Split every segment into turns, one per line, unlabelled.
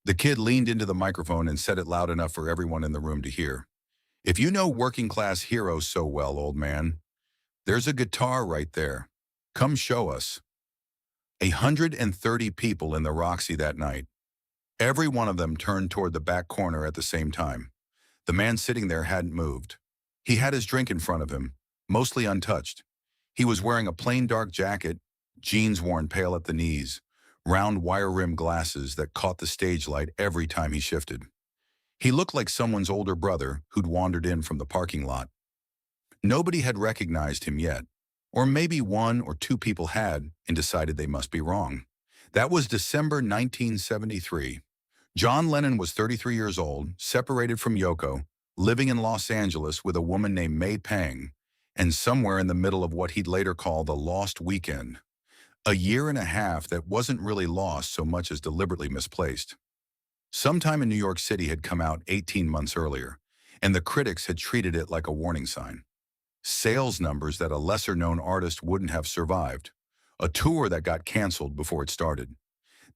The kid leaned into the microphone and said it loud enough for everyone in the room to hear. If you know working class heroes so well, old man, there's a guitar right there. Come show us. 130 people in the Roxy that night. Every one of them turned toward the back corner at the same time. The man sitting there hadn't moved. He had his drink in front of him, mostly untouched. He was wearing a plain dark jacket, jeans worn pale at the knees, round wire-rimmed glasses that caught the stage light every time he shifted. He looked like someone's older brother who'd wandered in from the parking lot. Nobody had recognized him yet, or maybe one or two people had and decided they must be wrong. That was December 1973. John Lennon was 33 years old, separated from Yoko, living in Los Angeles with a woman named May Pang, and somewhere in the middle of what he'd later call the lost weekend. A year and a half that wasn't really lost so much as deliberately misplaced. Sometime in New York City had come out 18 months earlier, and the critics had treated it like a warning sign. Sales numbers that a lesser-known artist wouldn't have survived. A tour that got canceled before it started.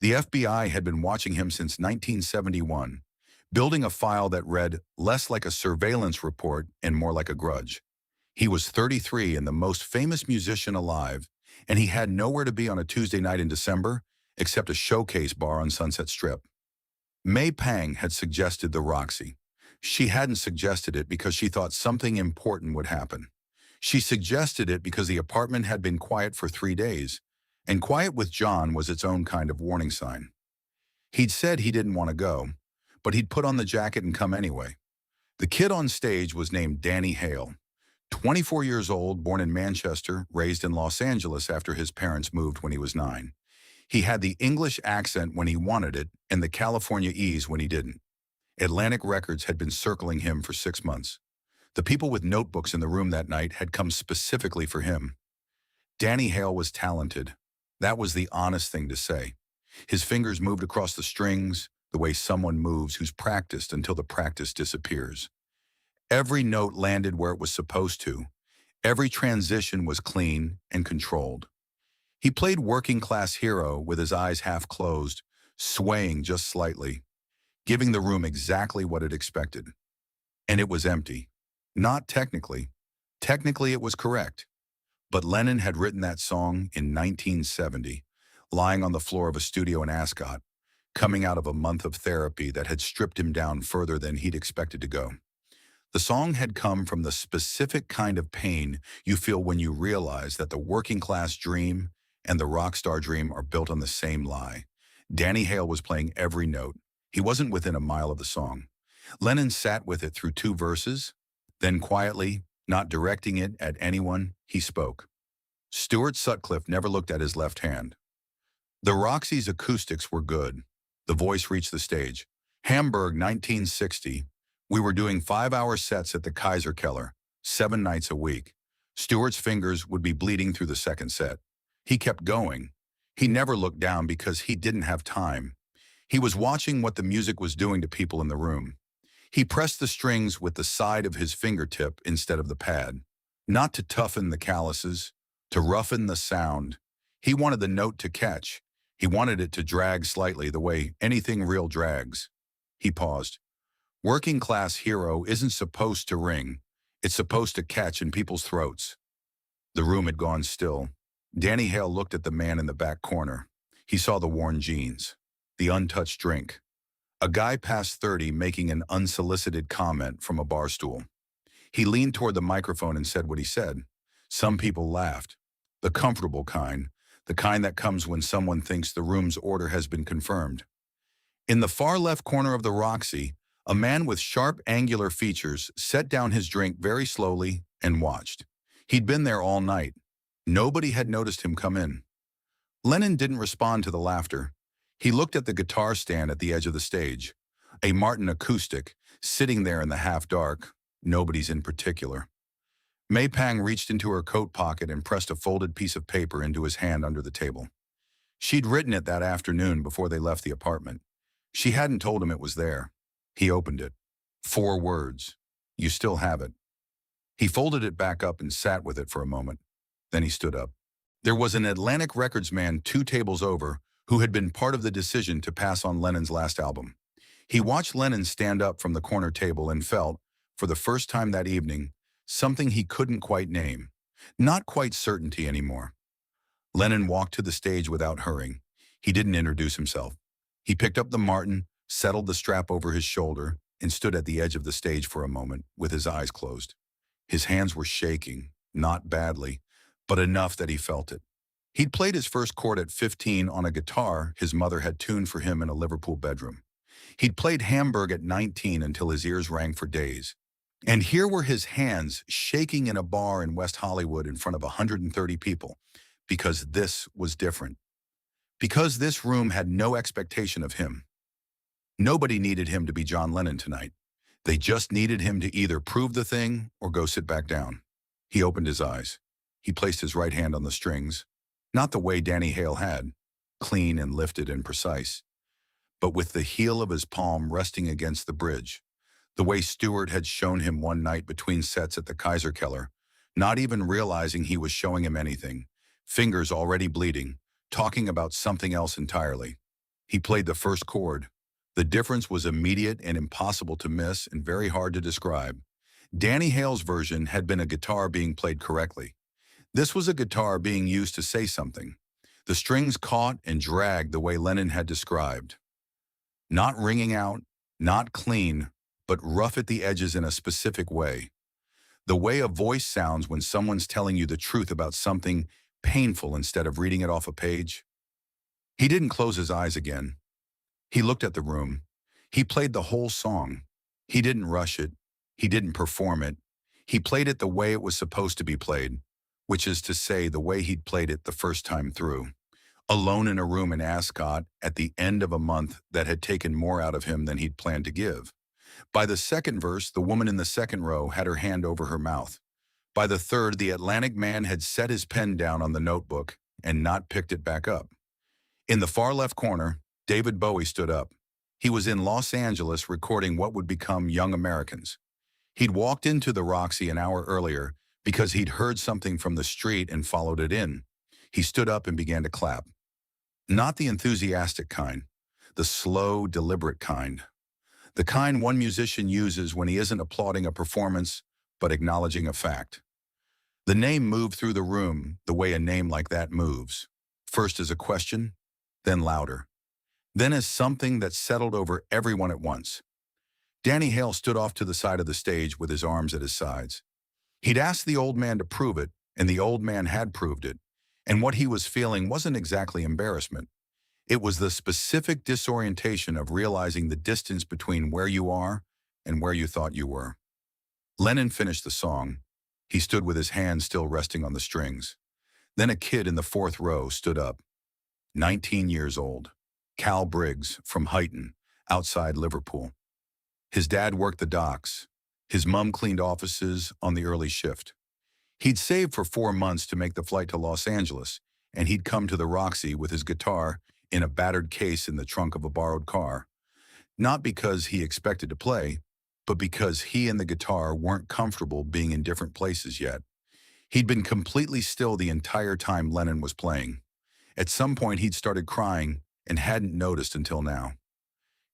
The FBI had been watching him since 1971, building a file that read less like a surveillance report and more like a grudge. He was 33 and the most famous musician alive, and he had nowhere to be on a Tuesday night in December except a showcase bar on Sunset Strip. May Pang had suggested the Roxy. She hadn't suggested it because she thought something important would happen. She suggested it because the apartment had been quiet for 3 days, and quiet with John was its own kind of warning sign. He'd said he didn't want to go, but he'd put on the jacket and come anyway. The kid on stage was named Danny Hale, 24 years old, born in Manchester, raised in Los Angeles after his parents moved when he was 9. He had the English accent when he wanted it and the California ease when he didn't. Atlantic Records had been circling him for 6 months. The people with notebooks in the room that night had come specifically for him. Danny Hale was talented. That was the honest thing to say. His fingers moved across the strings, the way someone moves who's practiced until the practice disappears. Every note landed where it was supposed to. Every transition was clean and controlled. He played working-class hero with his eyes half closed, swaying just slightly, giving the room exactly what it expected. And it was empty. Not technically. Technically, it was correct. But Lennon had written that song in 1970, lying on the floor of a studio in Ascot, coming out of a month of therapy that had stripped him down further than he'd expected to go. The song had come from the specific kind of pain you feel when you realize that the working-class dream and the rock star dream are built on the same lie. Danny Hale was playing every note. He wasn't within a mile of the song. Lennon sat with it through 2 verses, then quietly, not directing it at anyone, he spoke. Stuart Sutcliffe never looked at his left hand. The Roxy's acoustics were good. The voice reached the stage. Hamburg, 1960. We were doing 5-hour sets at the Kaiser Keller, 7 nights a week. Stuart's fingers would be bleeding through the second set. He kept going. He never looked down because he didn't have time. He was watching what the music was doing to people in the room. He pressed the strings with the side of his fingertip instead of the pad, not to toughen the calluses, to roughen the sound. He wanted the note to catch. He wanted it to drag slightly the way anything real drags. He paused. Working class hero isn't supposed to ring. It's supposed to catch in people's throats. The room had gone still. Danny Hale looked at the man in the back corner. He saw the worn jeans, the untouched drink. A guy past 30 making an unsolicited comment from a bar stool. He leaned toward the microphone and said what he said. Some people laughed. The comfortable kind, the kind that comes when someone thinks the room's order has been confirmed. In the far left corner of the Roxy, a man with sharp, angular features set down his drink very slowly and watched. He'd been there all night. Nobody had noticed him come in. Lennon didn't respond to the laughter. He looked at the guitar stand at the edge of the stage, a Martin acoustic, sitting there in the half-dark, nobody's in particular. May Pang reached into her coat pocket and pressed a folded piece of paper into his hand under the table. She'd written it that afternoon before they left the apartment. She hadn't told him it was there. He opened it. 4 words. You still have it. He folded it back up and sat with it for a moment. Then he stood up. There was an Atlantic Records man 2 tables over who had been part of the decision to pass on Lennon's last album. He watched Lennon stand up from the corner table and felt, for the first time that evening, something he couldn't quite name. Not quite certainty anymore. Lennon walked to the stage without hurrying. He didn't introduce himself. He picked up the Martin, settled the strap over his shoulder, and stood at the edge of the stage for a moment with his eyes closed. His hands were shaking, not badly, but enough that he felt it. He'd played his first chord at 15 on a guitar his mother had tuned for him in a Liverpool bedroom. He'd played Hamburg at 19 until his ears rang for days. And here were his hands shaking in a bar in West Hollywood in front of 130 people, because this was different. Because this room had no expectation of him. Nobody needed him to be John Lennon tonight. They just needed him to either prove the thing or go sit back down. He opened his eyes. He placed his right hand on the strings, not the way Danny Hale had, clean and lifted and precise, but with the heel of his palm resting against the bridge, the way Stewart had shown him one night between sets at the Kaiserkeller, not even realizing he was showing him anything, fingers already bleeding, talking about something else entirely. He played the first chord. The difference was immediate and impossible to miss and very hard to describe. Danny Hale's version had been a guitar being played correctly. This was a guitar being used to say something. The strings caught and dragged the way Lennon had described. Not ringing out, not clean, but rough at the edges in a specific way. The way a voice sounds when someone's telling you the truth about something painful instead of reading it off a page. He didn't close his eyes again. He looked at the room. He played the whole song. He didn't rush it. He didn't perform it. He played it the way it was supposed to be played, which is to say the way he'd played it the first time through. Alone in a room in Ascot at the end of a month that had taken more out of him than he'd planned to give. By the second verse, the woman in the second row had her hand over her mouth. By the third, the Atlantic man had set his pen down on the notebook and not picked it back up. In the far left corner, David Bowie stood up. He was in Los Angeles recording what would become Young Americans. He'd walked into the Roxy an hour earlier because he'd heard something from the street and followed it in. He stood up and began to clap. Not the enthusiastic kind, the slow, deliberate kind. The kind one musician uses when he isn't applauding a performance, but acknowledging a fact. The name moved through the room the way a name like that moves. First as a question, then louder. Then as something that settled over everyone at once. Danny Hale stood off to the side of the stage with his arms at his sides. He'd asked the old man to prove it, and the old man had proved it. And what he was feeling wasn't exactly embarrassment. It was the specific disorientation of realizing the distance between where you are and where you thought you were. Lennon finished the song. He stood with his hands still resting on the strings. Then a kid in the fourth row stood up. 19 years old. Cal Briggs from Huyton, outside Liverpool. His dad worked the docks. His mum cleaned offices on the early shift. He'd saved for 4 months to make the flight to Los Angeles, and he'd come to the Roxy with his guitar in a battered case in the trunk of a borrowed car. Not because he expected to play, but because he and the guitar weren't comfortable being in different places yet. He'd been completely still the entire time Lennon was playing. At some point he'd started crying and hadn't noticed until now.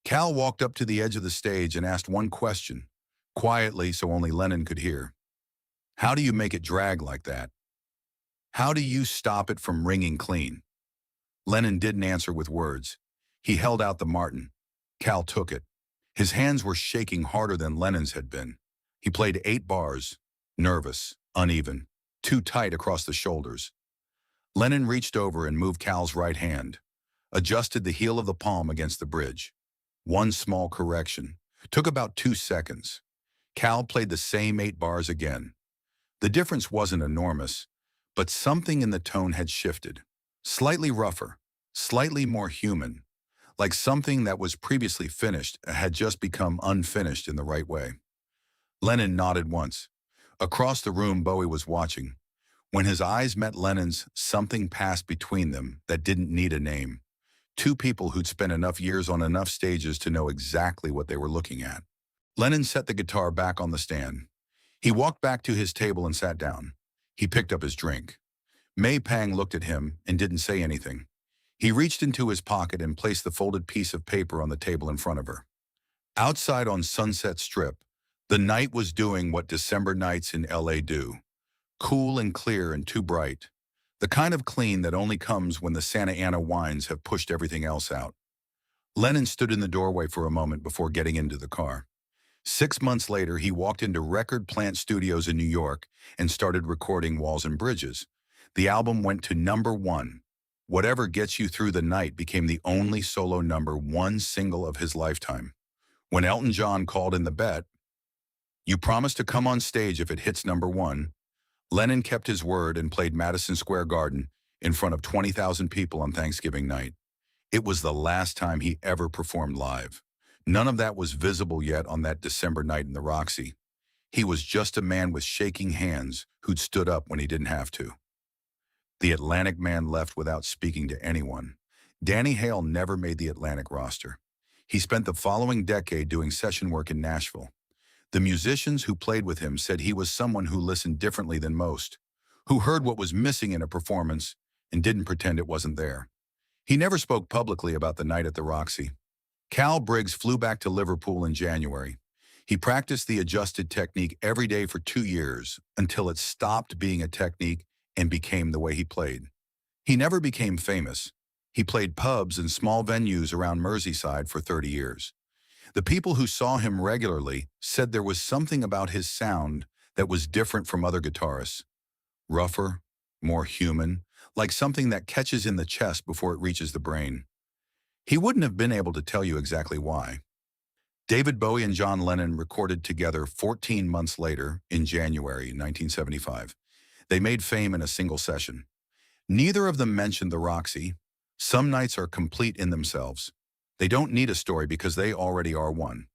Cal walked up to the edge of the stage and asked one question, quietly so only Lennon could hear. How do you make it drag like that? How do you stop it from ringing clean? Lennon didn't answer with words. He held out the Martin. Cal took it. His hands were shaking harder than Lennon's had been. He played 8 bars, nervous, uneven, too tight across the shoulders. Lennon reached over and moved Cal's right hand, adjusted the heel of the palm against the bridge. One small correction. Took about 2 seconds. Cal played the same 8 bars again. The difference wasn't enormous, but something in the tone had shifted. Slightly rougher, slightly more human, like something that was previously finished had just become unfinished in the right way. Lennon nodded once. Across the room, Bowie was watching. When his eyes met Lennon's, something passed between them that didn't need a name. 2 people who'd spent enough years on enough stages to know exactly what they were looking at. Lennon set the guitar back on the stand. He walked back to his table and sat down. He picked up his drink. May Pang looked at him and didn't say anything. He reached into his pocket and placed the folded piece of paper on the table in front of her. Outside on Sunset Strip, the night was doing what December nights in LA do. Cool and clear and too bright. The kind of clean that only comes when the Santa Ana wines have pushed everything else out. Lennon stood in the doorway for a moment before getting into the car. 6 months later, he walked into Record Plant Studios in New York and started recording Walls and Bridges. The album went to #1. Whatever Gets You Through the Night became the only solo #1 single of his lifetime. When Elton John called in the bet, "You promise to come on stage if it hits #1," Lennon kept his word and played Madison Square Garden in front of 20,000 people on Thanksgiving night. It was the last time he ever performed live. None of that was visible yet on that December night in the Roxy. He was just a man with shaking hands who'd stood up when he didn't have to. The Atlantic man left without speaking to anyone. Danny Hale never made the Atlantic roster. He spent the following decade doing session work in Nashville. The musicians who played with him said he was someone who listened differently than most, who heard what was missing in a performance and didn't pretend it wasn't there. He never spoke publicly about the night at the Roxy. Cal Briggs flew back to Liverpool in January. He practiced the adjusted technique every day for 2 years until it stopped being a technique and became the way he played. He never became famous. He played pubs and small venues around Merseyside for 30 years. The people who saw him regularly said there was something about his sound that was different from other guitarists. Rougher, more human, like something that catches in the chest before it reaches the brain. He wouldn't have been able to tell you exactly why. David Bowie and John Lennon recorded together 14 months later in January 1975. They made fame in a single session. Neither of them mentioned the Roxy. Some nights are complete in themselves. They don't need a story because they already are one.